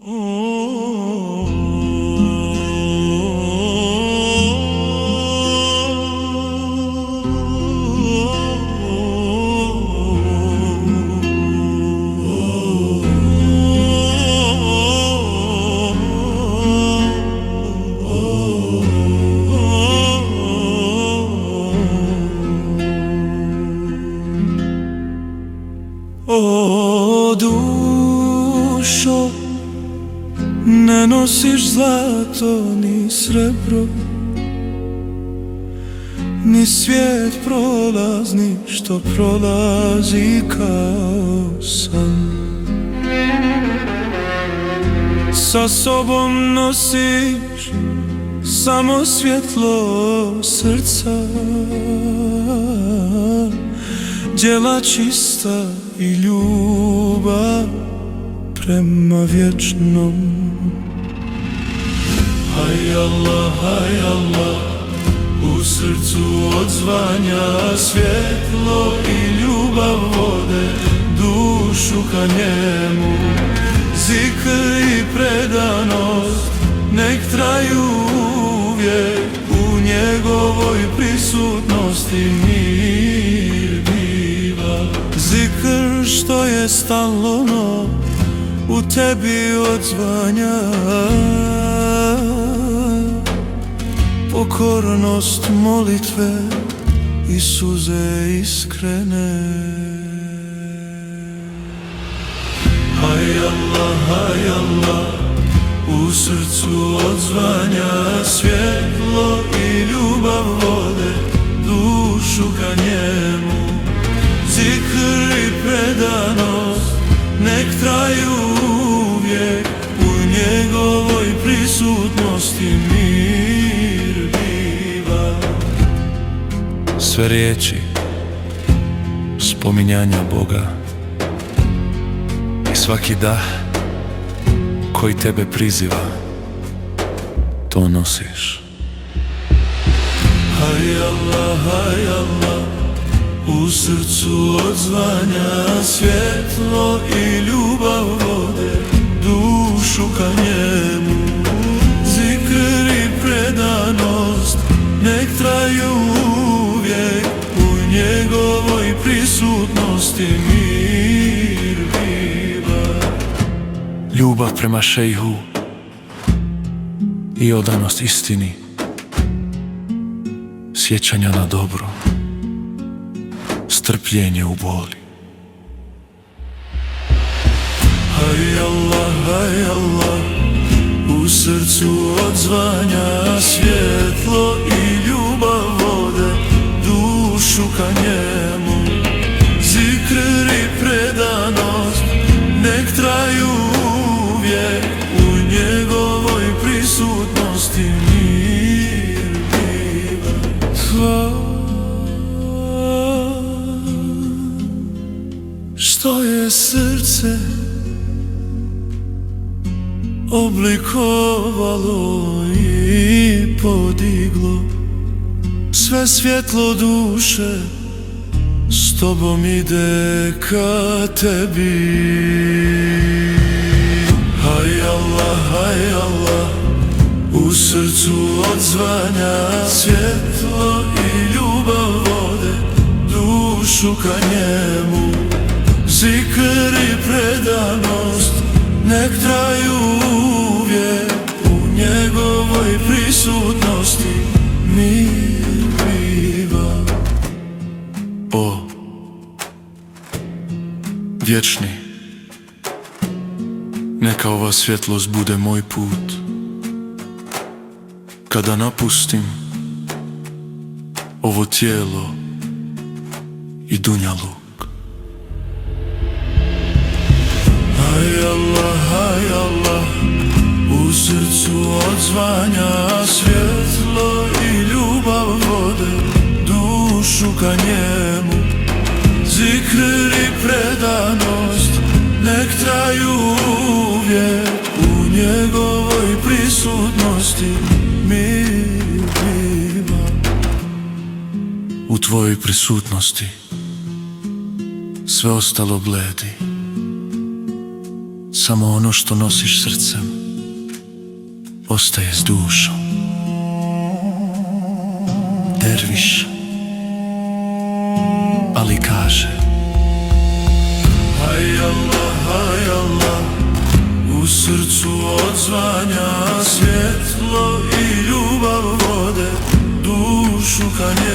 O dušo, ne nosiš zlato ni srebro, ni svijet prolazni što prolazi kao san. Sa sobom nosiš samo svjetlo srca, djela čista i ljubav prema vječnom. Haj Allah, u srcu odzvanja svjetlo i ljubav vode dušu ka njemu. Zikr i predanost nek traju uvijek, u njegovoj prisutnosti mir biva. Zikr što je stalno u tebi odzvanja, pokornost molitve i suze iskrene. Haj Allah, u srcu odzvanja svjetlo i ljubav vode dušu ka njemu. Zikr i predanost nek traju uvijek, u njegovoj prisutnosti mir biva. Sve riječi spominjanja Boga i svaki dah koji tebe priziva, to nosiš. Haj Allah, u srcu odzvanja svjetlo i ljubav vode dušu ka njemu. Zikr i predanost nek traju uvijek, u njegovoj prisutnosti mir biva. Ljubav prema šejhu i odanost istini, sjećanja na dobro, strpljenje u boli. Haj Allah, u srcu odzvanja svjetlo i ljubav vode dušu ka njemu. Zikr i predanost nek traju uvijek, u njegovoj prisutnosti mir biva. Što je srce oblikovalo i podiglo, sve svjetlo duše s tobom ide ka tebi. Haj Allah, u srcu odzvanja svjetlo i ljubav vode dušu ka njemu. Zikr i predanost nek traju uvijek, u njegovoj prisutnosti mir biva. O vječni, neka ova svjetlost bude moj put kada napustim ovo tijelo i dunjaluk. Haj Allah, u srcu odzvanja svjetlo i ljubav vode dušu ka njemu. Zikr i predanost nek traju uvijek, u njegovoj prisutnosti mir biva. U tvojoj prisutnosti sve ostalo bledi, Samo ono što nosiš srcem ostaje s dušom. Derviš, ali kaže: Haj Allah, haj Allah, u srcu odzvanja svjetlo i ljubav vode dušu ka njemu.